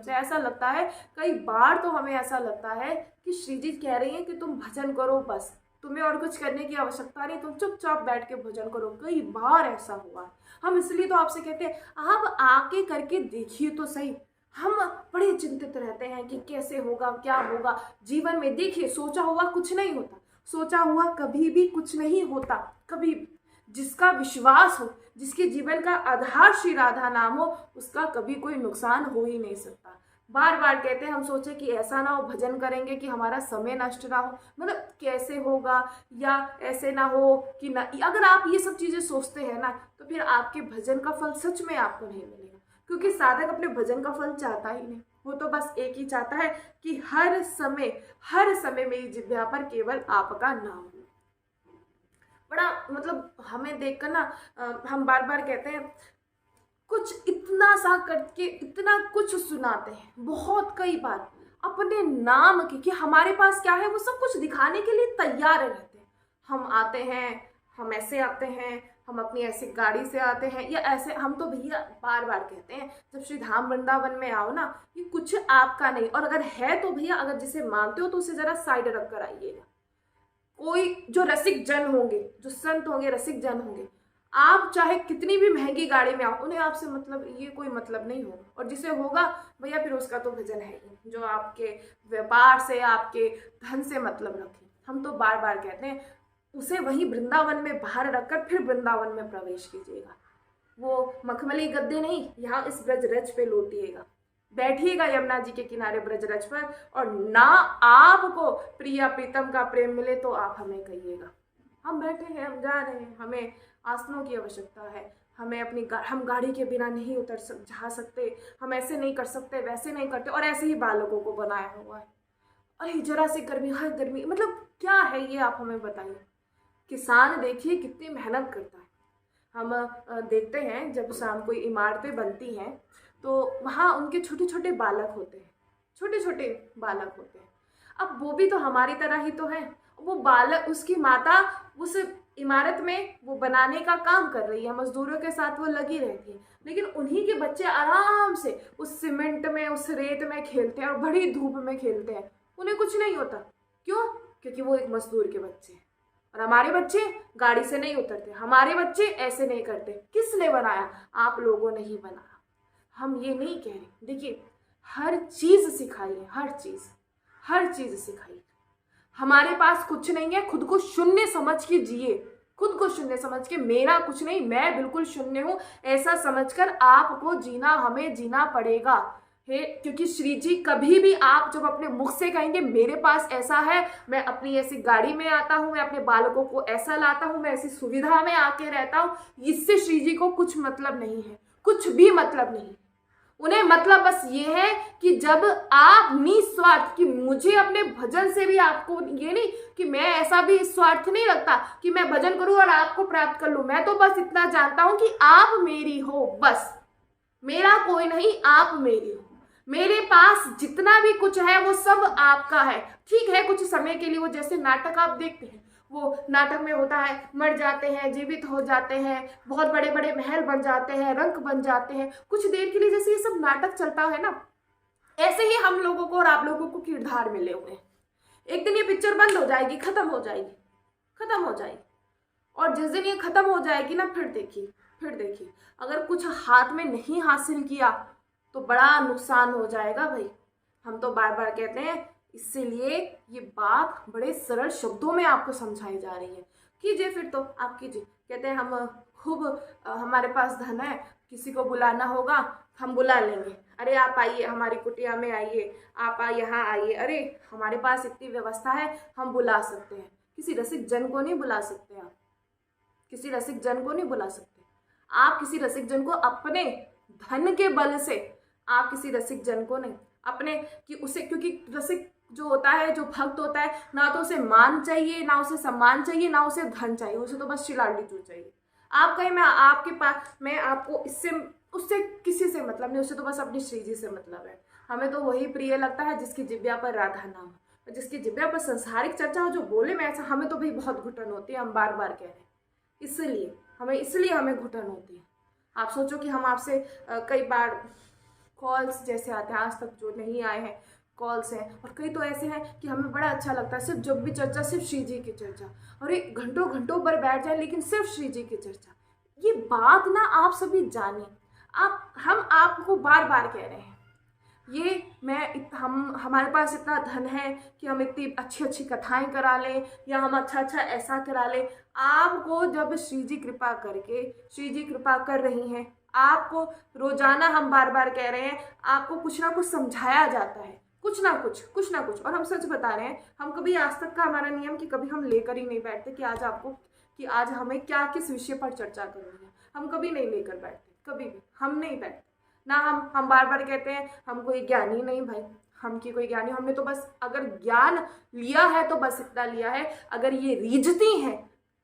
से ऐसा लगता है। कई बार तो हमें ऐसा लगता है कि श्री जी कह रही हैं कि तुम भजन करो, बस तुम्हें और कुछ करने की आवश्यकता नहीं, तुम चुपचाप बैठ के भजन करो। कई बार ऐसा हुआ है। हम इसलिए तो आपसे कहते हैं, आप आके करके देखिए तो सही। हम बड़े चिंतित रहते हैं कि कैसे होगा, क्या होगा जीवन में। देखिए, सोचा हुआ कुछ नहीं होता, सोचा हुआ कभी भी कुछ नहीं होता, कभी भी। जिसका विश्वास हो, जिसके जीवन का आधार श्री राधा नाम हो, उसका कभी कोई नुकसान हो ही नहीं सकता। बार बार कहते हैं, हम सोचे कि ऐसा ना हो भजन करेंगे कि हमारा समय नष्ट ना हो, मतलब कैसे होगा, या ऐसे ना हो कि ना। अगर आप ये सब चीज़ें सोचते हैं ना, तो फिर आपके भजन का फल सच में आपको नहीं मिलेगा, क्योंकि साधक अपने भजन का फल चाहता ही नहीं। वो तो बस एक ही चाहता है कि हर समय मेरी जिह्वा पर केवल आपका नाम हो। बड़ा मतलब हमें देखकर ना हम बार बार कहते हैं, कुछ इतना सा करके इतना कुछ सुनाते हैं, बहुत कई बार अपने नाम की, कि हमारे पास क्या है वो सब कुछ दिखाने के लिए तैयार रहते हैं। हम आते हैं, हम ऐसे आते हैं, हम अपनी ऐसी गाड़ी से आते हैं, या ऐसे हम तो भैया बार बार कहते हैं जब श्री धाम वृंदावन में आओ ना, ये कुछ आपका नहीं, और अगर है तो भैया अगर जिसे मानते हो तो उसे जरा साइड रख कर आइएगा। कोई जो रसिक जन होंगे, जो संत होंगे, रसिक जन होंगे, आप चाहे कितनी भी महंगी गाड़ी में आओ, उन्हें आपसे मतलब ये कोई मतलब नहीं होगा, और जिसे होगा भैया फिर उसका तो भजन है ही, जो आपके व्यापार से, आपके धन से मतलब रखे। हम तो बार बार कहते हैं उसे वहीं वृंदावन में बाहर रखकर फिर वृंदावन में प्रवेश कीजिएगा। वो मखमली गद्दे नहीं, यहाँ इस ब्रज रज पे लौटिएगा, बैठिएगा यमुना जी के किनारे ब्रज रज पर, और ना आपको प्रिया प्रीतम का प्रेम मिले तो आप हमें कहिएगा। हम बैठे हैं, हम जा रहे हैं, हमें आसनों की आवश्यकता है, हमें अपनी हम गाड़ी के बिना नहीं जा सकते, हम ऐसे नहीं कर सकते, वैसे नहीं करते, और ऐसे ही बालकों को बनाया हुआ है। अरे जरा सी गर्मी, हर गर्मी, मतलब क्या है ये, आप हमें बताइए। किसान देखिए कितनी मेहनत करता है। हम देखते हैं जब शाम कोई इमारतें बनती हैं तो वहाँ उनके छोटे छोटे बालक होते हैं, छोटे छोटे बालक होते हैं। अब वो भी तो हमारी तरह ही तो है। वो बालक, उसकी माता उस इमारत में वो बनाने का काम कर रही है, मजदूरों के साथ वो लगी रहती है, लेकिन उन्हीं के बच्चे आराम से उस सीमेंट में, उस रेत में खेलते हैं और बड़ी धूप में खेलते हैं, उन्हें कुछ नहीं होता। क्यों? क्योंकि वो एक मजदूर के बच्चे हैं। और हमारे बच्चे गाड़ी से नहीं उतरते, हमारे बच्चे ऐसे नहीं करते। किसने बनाया? आप लोगों ने ही बनाया। हम ये नहीं कह रहे, देखिए हर चीज सिखाइए, हर चीज सिखाइए। हमारे पास कुछ नहीं है, खुद को शून्य समझ के जिए, खुद को शून्य समझ के, मेरा कुछ नहीं, मैं बिल्कुल शून्य हूं, ऐसा समझकर आपको जीना, हमें जीना पड़ेगा है। क्योंकि श्री जी कभी भी, आप जब अपने मुख से कहेंगे मेरे पास ऐसा है, मैं अपनी ऐसी गाड़ी में आता हूँ, मैं अपने बालकों को ऐसा लाता हूँ, मैं ऐसी सुविधा में आके रहता हूँ, इससे श्री जी को कुछ मतलब नहीं है, कुछ भी मतलब नहीं। उन्हें मतलब बस ये है कि जब आप निस्वार्थ, कि मुझे अपने भजन से भी, आपको ये नहीं कि मैं ऐसा भी स्वार्थ नहीं रखता कि मैं भजन करूं और आपको प्राप्त कर लूं। मैं तो बस इतना जानता हूं कि आप मेरी हो, बस, मेरा कोई नहीं, आप मेरी हो। मेरे पास जितना भी कुछ है वो सब आपका है। ठीक है, कुछ समय के लिए, वो जैसे नाटक आप देखते हैं, वो नाटक में होता है, मर जाते हैं, जीवित हो जाते हैं, बहुत बड़े बड़े महल बन जाते हैं, रंक बन जाते हैं, कुछ देर के लिए, जैसे ये सब नाटक चलता है ना, ऐसे ही हम लोगों को और आप लोगों को किरदार मिले हुए हैं। एक दिन ये पिक्चर बंद हो जाएगी, खत्म हो जाएगी, खत्म हो जाएगी। और जिस दिन ये खत्म हो जाएगी ना, फिर देखिए अगर कुछ हाथ में नहीं हासिल किया तो बड़ा नुकसान हो जाएगा भाई। हम तो बार बार कहते हैं, इसीलिए ये बात बड़े सरल शब्दों में आपको समझाई जा रही है। कीजिए फिर तो आप कीजिए। कहते हैं हम खूब, हमारे पास धन है, किसी को बुलाना होगा हम बुला लेंगे, अरे आप आइए हमारी कुटिया में आइए, आप यहाँ आइए, अरे हमारे पास इतनी व्यवस्था है, हम बुला सकते हैं। किसी रसिक जन को नहीं बुला सकते, आप किसी रसिक जन को नहीं बुला सकते। आप किसी रसिक जन को अपने धन के बल से, आप किसी रसिक जन को नहीं अपने, कि उसे, क्योंकि रसिक जो होता है, जो भक्त होता है, ना तो उसे मान चाहिए, ना उसे सम्मान चाहिए, ना उसे धन चाहिए, उसे तो बस शिलाड़ी चू चाहिए। आप कहीं, मैं आपके पास, मैं आपको इससे उससे किसी से मतलब नहीं, उसे तो बस अपनी श्री जी से मतलब है। हमें तो वही प्रिय लगता है जिसकी जिब्या पर राधा नाम हो, जिसकी जिब्या पर संसारिक चर्चा हो, जो बोले मैं ऐसा, हमें तो भाई बहुत घुटन होती है, हम बार बार कह रहे हैं। इसलिए हमें घुटन होती है। आप सोचो कि हम आपसे कई बार कॉल्स जैसे आते हैं, आज तक जो नहीं आए हैं कॉल्स हैं, और कई तो ऐसे हैं कि हमें बड़ा अच्छा लगता है, सिर्फ जब भी चर्चा, सिर्फ श्री जी की चर्चा, और एक घंटों घंटों पर बैठ जाए लेकिन सिर्फ श्री जी की चर्चा। ये बात ना आप सभी जाने, हम आपको बार बार कह रहे हैं, ये हम हमारे पास इतना धन है कि हम इतनी अच्छी अच्छी कथाएं करा लें, या हम अच्छा अच्छा ऐसा करा लें। आपको जब श्री जी कृपा करके, श्री जी कृपा कर रही हैं, आपको रोजाना हम बार बार कह रहे हैं, आपको कुछ ना कुछ समझाया जाता है, कुछ ना कुछ। और हम सच बता रहे हैं, हम कभी, आज तक का हमारा नियम कि कभी हम लेकर ही नहीं बैठते कि आज हमें क्या, किस विषय पर चर्चा करनी है, हम कभी नहीं लेकर बैठते, कभी भी हम नहीं बैठते ना। हम बार बार कहते हैं हम कोई ज्ञानी नहीं भाई, हम की कोई ज्ञानी, हमने तो बस अगर ज्ञान लिया है तो बस इतना लिया है। अगर ये रीझती हैं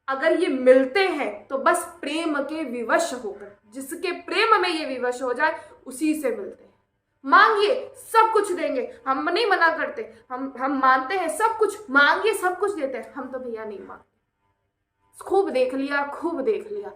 अगर ये मिलते हैं तो बस प्रेम के विवश होकर, जिसके प्रेम में ये विवश हो जाए उसी से मिलते हैं। मांगिए सब कुछ देंगे, हम नहीं मना करते, हम मानते हैं सब कुछ, मांगिए सब कुछ देते हैं। हम तो भैया नहीं मांगते, खूब देख लिया, खूब देख लिया,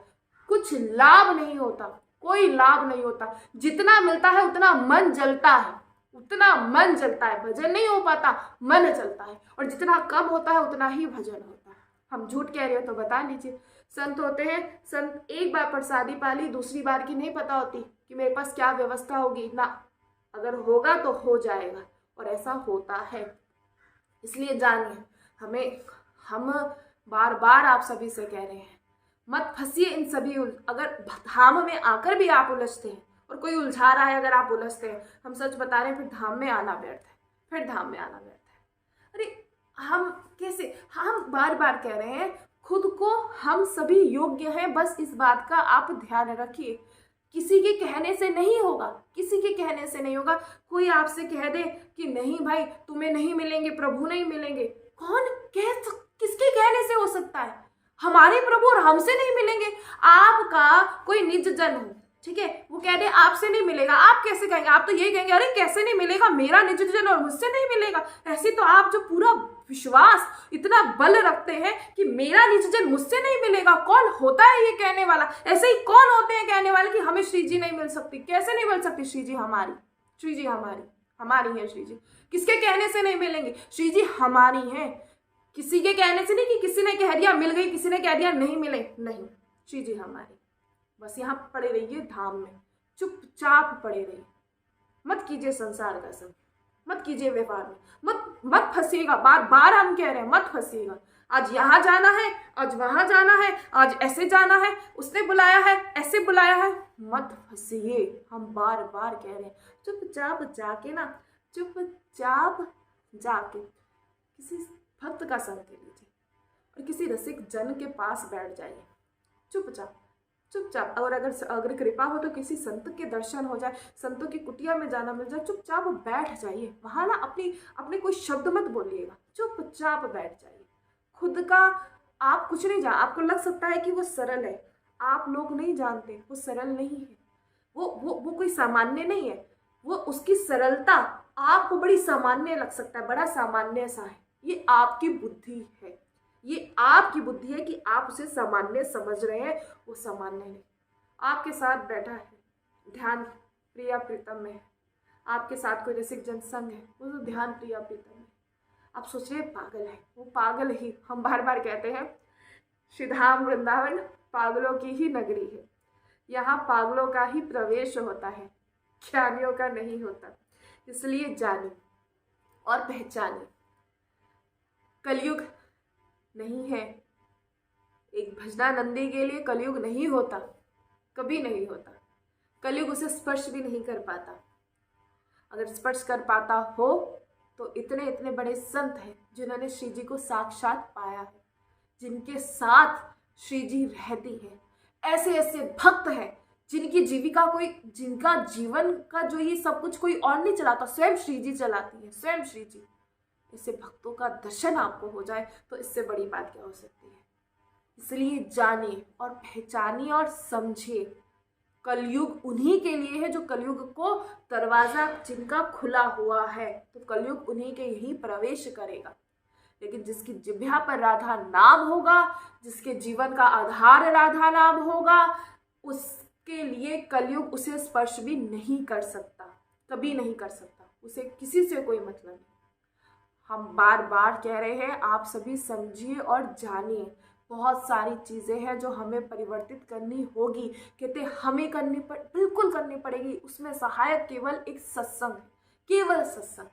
कुछ लाभ नहीं होता, कोई लाभ नहीं होता। जितना मिलता है उतना मन जलता है, उतना मन जलता है, भजन नहीं हो पाता, मन जलता है। और जितना कम होता है उतना ही भजन होता है। हम झूठ कह रहे हो तो बता लीजिए। संत होते हैं, संत एक बार प्रसादी पा ली, दूसरी बार की नहीं पता होती कि मेरे पास क्या व्यवस्था होगी ना, अगर होगा तो हो जाएगा, और ऐसा होता है। इसलिए जानिए, हम बार बार आप सभी से कह रहे हैं, मत फंसिए इन सभी अगर धाम में आकर भी आप उलझते हैं और कोई उलझा रहा है, अगर आप उलझते हैं, हम सच बता रहे हैं, फिर धाम में आना व्यर्थ है, फिर धाम में आना व्यर्थ है। अरे हम कैसे, हम बार बार कह रहे हैं खुद को, हम सभी योग्य हैं, बस इस बात का आप ध्यान रखिए। किसी के कहने से नहीं होगा, किसी के कहने से नहीं होगा। कोई आपसे कह दे कि नहीं भाई तुम्हें नहीं मिलेंगे, प्रभु नहीं मिलेंगे, कौन किसके कहने से हो सकता है? हमारे प्रभु और हमसे नहीं मिलेंगे। आपका कोई निज जन हो, ठीक है, वो कह दे आपसे नहीं मिलेगा, आप कैसे कहेंगे? आप तो ये कहेंगे अरे कैसे नहीं मिलेगा, मेरा निज जन और मुझसे नहीं मिलेगा। ऐसे तो आप जो पूरा विश्वास, इतना बल रखते हैं कि मेरा निज जन मुझसे नहीं मिलेगा। कौन होता है ये कहने वाला? ऐसे ही कौन होते हैं कहने वाले कि हमें श्री जी नहीं मिल सकती? कैसे नहीं मिल सकती? श्री जी हमारी, श्री जी हमारी है श्री जी। किसके कहने से नहीं मिलेंगे? श्री जी हमारी है, किसी के कहने से नहीं कि किसी ने कह दिया मिल गई, किसी ने कह दिया नहीं मिले, नहीं, श्री जी हमारी। बस यहाँ पड़े रहिए धाम में, चुपचाप पड़े रहिए, मत कीजिए संसार का संग, मत कीजिए व्यवहार में, मत फंसिएगा। बार बार हम कह रहे हैं मत फंसिएगा। आज यहाँ जाना है, आज वहां जाना है, आज ऐसे जाना है, उसने बुलाया है, ऐसे बुलाया है, मत फंसिए। हम बार बार कह रहे हैं चुपचाप जाके ना, चुपचाप जाके किसी भक्त का संग ले लीजिए और किसी रसिक जन के पास बैठ जाइए, चुपचाप चुपचाप। और अगर कृपा हो तो किसी संत के दर्शन हो जाए, संतों की कुटिया में जाना मिल जाए, चुपचाप बैठ जाइए। वहां ना अपने कोई शब्द मत बोलिएगा, चुपचाप बैठ जाइए। खुद का आप कुछ नहीं जान, आपको लग सकता है कि वो सरल है, आप लोग नहीं जानते वो सरल नहीं है। वो कोई सामान्य नहीं है, वो उसकी सरलता आपको बड़ी सामान्य लग सकता है, बड़ा सामान्य सा है। ये आपकी बुद्धि है, ये आपकी बुद्धि है कि आप उसे सामान्य समझ रहे हैं, वो सामान्य नहीं। आपके साथ बैठा है, ध्यान प्रिया प्रीतम में है, आपके साथ कोई रसिक जनसंग है, वो तो ध्यान प्रिया प्रीतम में। आप सोच रहे पागल है, वो पागल ही। हम बार बार कहते हैं श्रीधाम वृंदावन पागलों की ही नगरी है, यहाँ पागलों का ही प्रवेश होता है, ज्ञानियों का नहीं होता। इसलिए जानिए और पहचानिए, कलयुग नहीं है। एक भजनानंदी के लिए कलयुग नहीं होता, कभी नहीं होता। कलयुग उसे स्पर्श भी नहीं कर पाता। अगर स्पर्श कर पाता हो तो इतने इतने बड़े संत हैं जिन्होंने श्री जी को साक्षात पाया है, जिनके साथ श्री जी रहती है। ऐसे ऐसे भक्त हैं जिनकी जीविका जिनका जीवन का जो ये सब कुछ कोई और नहीं चलाता, स्वयं श्री जी चलाती है, स्वयं श्री जी। ऐसे भक्तों का दर्शन आपको हो जाए तो इससे बड़ी बात क्या हो सकती है। इसलिए जानिए और पहचानिए और समझिए, कलयुग उन्हीं के लिए है जो कलयुग को दरवाजा जिनका खुला हुआ है, तो कलयुग उन्हीं के यही प्रवेश करेगा। लेकिन जिसकी जिह्वा पर राधा नाम होगा, जिसके जीवन का आधार राधा नाम होगा, उसके लिए कलयुग उसे स्पर्श भी नहीं कर सकता, कभी नहीं कर सकता। उसे किसी से कोई मतलब नहीं। हम बार बार कह रहे हैं, आप सभी समझिए और जानिए। बहुत सारी चीज़ें हैं जो हमें परिवर्तित करनी होगी, कहते हमें बिल्कुल करनी पड़ेगी। उसमें सहायक केवल एक सत्संग है, केवल सत्संग।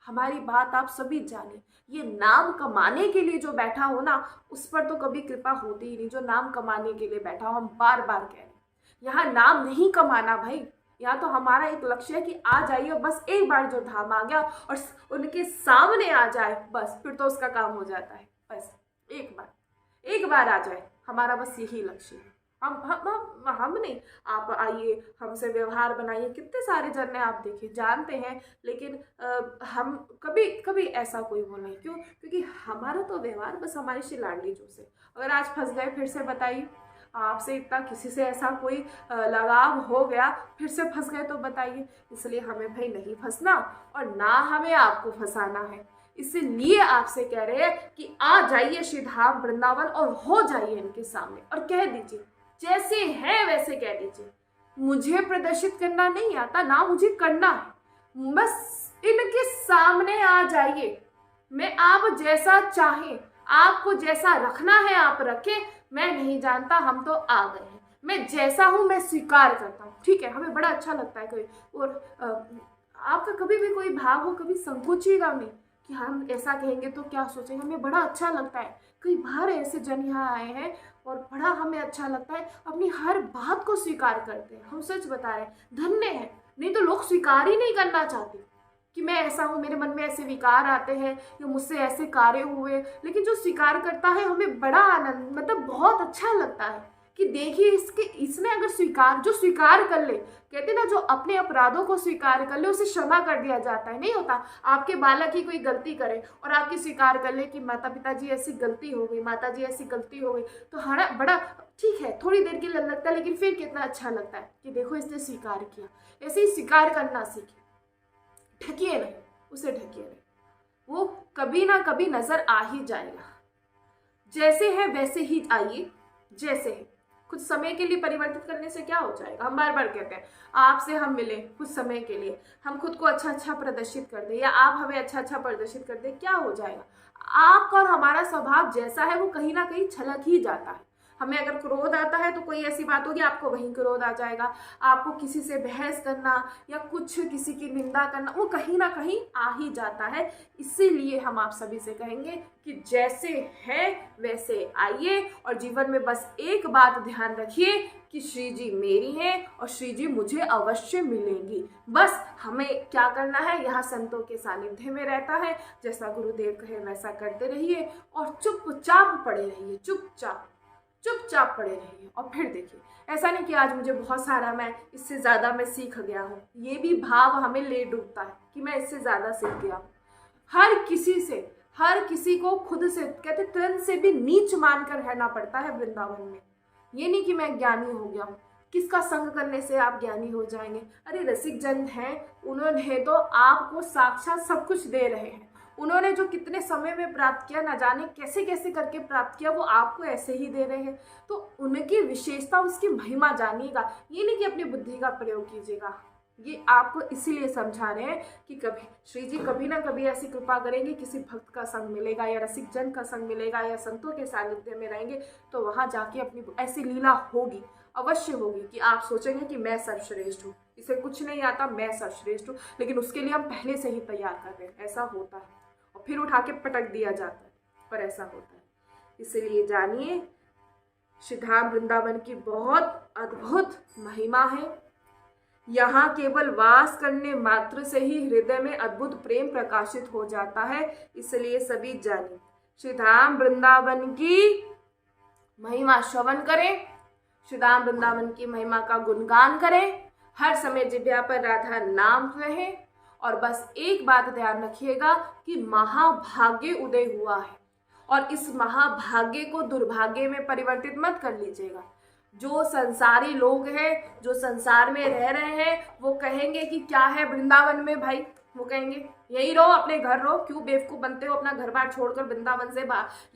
हमारी बात आप सभी जानिए। ये नाम कमाने के लिए जो बैठा हो ना, उस पर तो कभी कृपा होती ही नहीं। जो नाम कमाने के लिए बैठा हो, हम बार बार कह रहे हैं, यहाँ नाम नहीं कमाना भाई। यहाँ तो हमारा एक लक्ष्य है कि आ जाइए, बस एक बार जो धाम आ गया और उनके सामने आ जाए, बस फिर तो उसका काम हो जाता है। बस एक बार आ जाए, हमारा बस यही लक्ष्य है। हम नहीं, आप आइए, हमसे व्यवहार बनाइए, कितने सारे जन आप देखिए जानते हैं, लेकिन हम कभी कभी ऐसा कोई वो नहीं, क्यों? क्योंकि हमारा तो व्यवहार बस हमारी सी लाडली जो से। अगर आज फंस गए, फिर से बताइए, आपसे इतना किसी से ऐसा कोई लगाव हो गया, फिर से फंस गए तो बताइए। इसलिए हमें भाई नहीं फंसना, और ना हमें आपको फंसाना है। इसलिए आपसे कह रहे हैं कि आ जाइए श्री धाम वृंदावन और हो जाइए इनके सामने और कह दीजिए, जैसे है वैसे कह दीजिए, मुझे प्रदर्शित करना नहीं आता, ना मुझे करना है, बस इनके सामने आ जाइए। मैं आप जैसा चाहें, आपको जैसा रखना है आप रखें, मैं नहीं जानता, हम तो आ गए हैं, मैं जैसा हूं मैं स्वीकार करता हूँ। ठीक है, हमें बड़ा अच्छा लगता है कोई, और आपका कभी भी कोई भाव हो, कभी संकोचिएगा नहीं कि हम ऐसा कहेंगे तो क्या सोचेंगे। हमें बड़ा अच्छा लगता है, कई बार ऐसे जन यहाँ आए हैं और बड़ा हमें अच्छा लगता है, अपनी हर बात को स्वीकार करते हैं। हम सच बता रहे हैं, धन्य है, नहीं तो लोग स्वीकार ही नहीं करना चाहते कि मैं ऐसा हूँ, मेरे मन में ऐसे विकार आते हैं या मुझसे ऐसे कार्य हुए। लेकिन जो स्वीकार करता है, हमें बड़ा आनंद, मतलब बहुत अच्छा लगता है कि देखिए इसने अगर जो स्वीकार कर ले, कहते ना, जो अपने अपराधों को स्वीकार कर ले उसे क्षमा कर दिया जाता है। नहीं होता, आपके बालक ही कोई गलती करे और आपकी स्वीकार कर ले कि माता पिता जी ऐसी गलती हो गई, माता जी ऐसी गलती हो गई, तो हमारा बड़ा ठीक है, थोड़ी देर के लिए लगता है, लेकिन फिर कितना अच्छा लगता है कि देखो इसने स्वीकार किया। ऐसे ही स्वीकार करना सीखे, ढकिए नहीं, उसे ढकिए नहीं, वो कभी ना कभी नजर आ ही जाएगा। जैसे है वैसे ही आइए, जैसे है। कुछ समय के लिए परिवर्तित करने से क्या हो जाएगा? हम बार बार कहते हैं, आपसे हम मिले कुछ समय के लिए, हम खुद को अच्छा अच्छा प्रदर्शित कर दे या आप हमें अच्छा अच्छा प्रदर्शित कर दे, क्या हो जाएगा? आपका और हमारा स्वभाव जैसा है वो कहीं ना कहीं छलक ही जाता है। हमें अगर क्रोध आता है तो कोई ऐसी बात होगी, आपको वहीं क्रोध आ जाएगा। आपको किसी से बहस करना या कुछ किसी की निंदा करना, वो कहीं ना कहीं आ ही जाता है। इसीलिए हम आप सभी से कहेंगे कि जैसे है वैसे आइए, और जीवन में बस एक बात ध्यान रखिए कि श्री जी मेरी हैं और श्री जी मुझे अवश्य मिलेंगी। बस हमें क्या करना है, यहाँ संतों के सानिध्य में रहता है, जैसा गुरुदेव कहे वैसा करते रहिए और चुपचाप पड़े रहिए, चुपचाप पड़े रहिए। और फिर देखिए, ऐसा नहीं कि आज मुझे बहुत सारा, मैं इससे ज़्यादा मैं सीख गया हूँ, ये भी भाव हमें ले डूबता है कि मैं इससे ज़्यादा सीख गया हूँ। हर किसी को खुद से, कहते तन से भी नीच मानकर रहना पड़ता है वृंदावन में। ये नहीं कि मैं ज्ञानी हो गया हूँ, किसका संग करने से आप ज्ञानी हो जाएंगे? अरे रसिक जन हैं, उन्होंने तो आपको साक्षात सब कुछ दे रहे हैं। उन्होंने जो कितने समय में प्राप्त किया, ना जाने कैसे कैसे करके प्राप्त किया, वो आपको ऐसे ही दे रहे हैं। तो उनकी विशेषता, उसकी महिमा जानिएगा, ये नहीं कि अपनी बुद्धि का प्रयोग कीजिएगा। ये आपको इसीलिए समझा रहे हैं कि कभी श्री जी कभी ना कभी ऐसी कृपा करेंगे, किसी भक्त का संग मिलेगा या रसिक जन का संग मिलेगा या संतों के सानिध्य में रहेंगे, तो वहां जाके अपनी ऐसी लीला होगी, अवश्य होगी कि आप सोचेंगे कि मैं सर्वश्रेष्ठ हूँ, इसे कुछ नहीं आता, मैं सर्वश्रेष्ठ हूँ। लेकिन उसके लिए हम पहले से ही तैयार कर रहे हैं, ऐसा होता है, और फिर उठा के पटक दिया जाता है, पर ऐसा होता है। इसलिए जानिए, श्री धाम वृंदावन की बहुत अद्भुत महिमा है। यहाँ केवल वास करने मात्र से ही हृदय में अद्भुत प्रेम प्रकाशित हो जाता है। इसलिए सभी जानिए, श्री धाम वृंदावन की महिमा श्रवण करें, श्री धाम वृंदावन की महिमा का गुणगान करें, हर समय जिह्वा पर राधा नाम रहे, और बस एक बात ध्यान रखिएगा कि महाभाग्य उदय हुआ है, और इस महाभाग्य को दुर्भाग्य में परिवर्तित मत कर लीजिएगा। जो संसारी लोग हैं, जो संसार में रह रहे हैं, वो कहेंगे कि क्या है वृंदावन में भाई, वो कहेंगे यही रहो, अपने घर रहो, क्यों बेवकूफ बनते हो, अपना घर बार छोड़कर वृंदावन से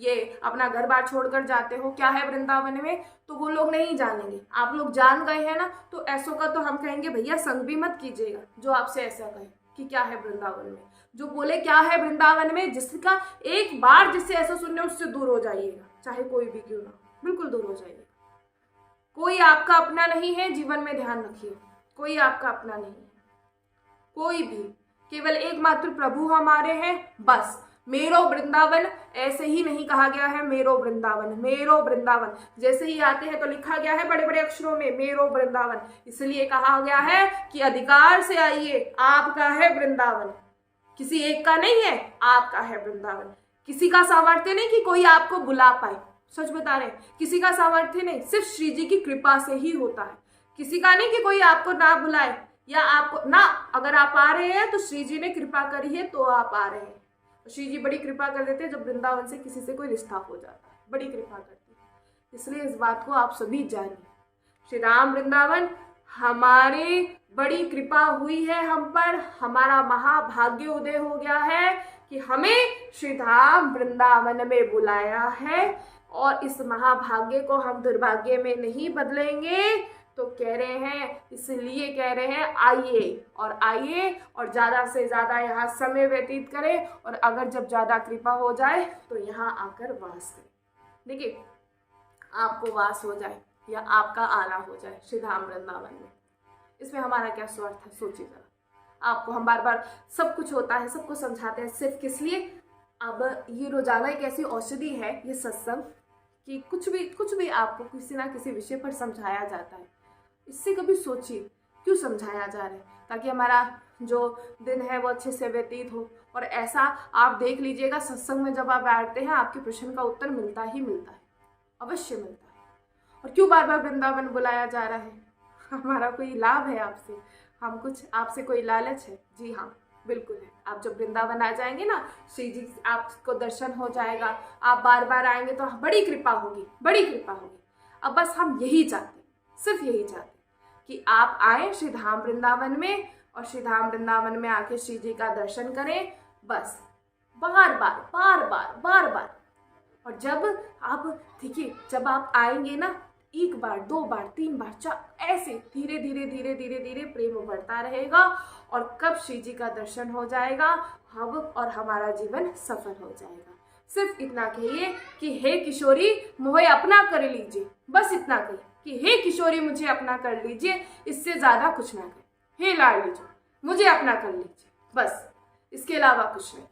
ये अपना घर बार छोड़कर जाते हो, क्या है वृंदावन में? तो वो लोग नहीं जानेंगे। आप लोग जान गए हैं ना, तो ऐसों का तो हम कहेंगे भैया संग भी मत कीजिएगा जो आपसे ऐसा कहे कि क्या है वृंदावन में। जो बोले क्या है वृंदावन में, जिसका एक बार जिससे ऐसा सुनने, उससे दूर हो जाइएगा, चाहे कोई भी क्यों ना, बिल्कुल दूर हो जाइएगा। कोई आपका अपना नहीं है, जीवन में ध्यान रखिए, कोई आपका अपना नहीं है, कोई भी, केवल एकमात्र प्रभु हमारे हैं। बस मेरो वृंदावन, ऐसे ही नहीं कहा गया है मेरो वृंदावन, मेरो वृंदावन जैसे ही आते हैं तो लिखा गया है बड़े बड़े अक्षरों में मेरो वृंदावन, इसलिए कहा गया है कि अधिकार से आइए, आपका है वृंदावन, किसी एक का नहीं है, आपका है वृंदावन। किसी का सामर्थ्य नहीं कि कोई आपको बुला पाए, सच बता रहे हैं, किसी का सामर्थ्य नहीं, सिर्फ श्री जी की कृपा से ही होता है। किसी का नहीं कि कोई आपको ना बुलाए या आपको ना, अगर आप आ रहे हैं तो श्री जी ने कृपा करी है तो आप आ रहे हैं। श्री जी बड़ी कृपा कर देते हैं जब वृंदावन से किसी से कोई रिश्ता हो जाता है, बड़ी कृपा करती है। इसलिए इस बात को आप सभी जानिए, श्री राम वृंदावन हमारे बड़ी कृपा हुई है हम पर, हमारा महाभाग्य उदय हो गया है कि हमें श्री धाम वृंदावन में बुलाया है। और इस महाभाग्य को हम दुर्भाग्य में नहीं बदलेंगे। तो कह रहे हैं, इसलिए कह रहे हैं आइए और ज़्यादा से ज़्यादा यहाँ समय व्यतीत करें, और अगर जब ज़्यादा कृपा हो जाए तो यहाँ आकर वास करें। देखिए, आपको वास हो जाए या आपका आना हो जाए श्री धाम वृंदावन में, इसमें हमारा क्या स्वार्थ है? सोचिए जरा। आपको हम बार बार सब कुछ होता है, सबको समझाते हैं, सिर्फ किस लिए? अब ये रोजाना एक ऐसी औषधि है ये सत्संग कि कुछ भी आपको किसी ना किसी विषय पर समझाया जाता है। इससे कभी सोचिए क्यों समझाया जा रहा है, ताकि हमारा जो दिन है वो अच्छे से व्यतीत हो। और ऐसा आप देख लीजिएगा, सत्संग में जब आप बैठते हैं आपके प्रश्न का उत्तर मिलता ही मिलता है, अवश्य मिलता है। और क्यों बार बार वृंदावन बुलाया जा रहा है? हमारा कोई लाभ है आपसे? हम कुछ आपसे कोई लालच है? जी हाँ, बिल्कुल है। आप जब वृंदावन आ जाएंगे ना, श्री जी आपको दर्शन हो जाएगा, आप बार बार आएंगे तो बड़ी कृपा होगी, बड़ी कृपा होगी। अब बस हम यही चाहते हैं, सिर्फ यही चाहते हैं कि आप आए श्री धाम वृंदावन में, और श्री धाम वृंदावन में आके श्री जी का दर्शन करें, बस बार बार। और जब आप देखिए, जब आप आएंगे ना, एक बार, दो बार, तीन बार, ऐसे धीरे धीरे प्रेम बढ़ता रहेगा, और कब श्री जी का दर्शन हो जाएगा हम और हमारा जीवन सफल हो जाएगा। सिर्फ इतना कहिए कि हे किशोरी मुझे अपना कर लीजिए, बस इतना कहिए कि हे किशोरी मुझे अपना कर लीजिए, इससे ज्यादा कुछ ना कहें। हे लाडली जो मुझे अपना कर लीजिए, बस इसके अलावा कुछ नहीं,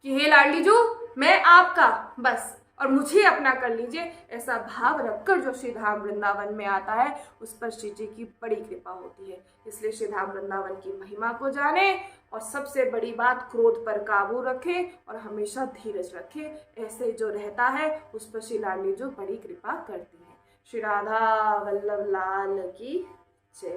कि हे लाडली जो मैं आपका, बस, और मुझे अपना कर लीजिए। ऐसा भाव रखकर जो श्री धाम वृंदावन में आता है उस पर श्री जी की बड़ी कृपा होती है। इसलिए श्री धाम वृंदावन की महिमा को जाने, और सबसे बड़ी बात, क्रोध पर काबू रखे और हमेशा धीरज रखे। ऐसे जो रहता है उस पर श्री लाडली जो बड़ी कृपा करती है। श्री राधा वल्लभ लाल की जय।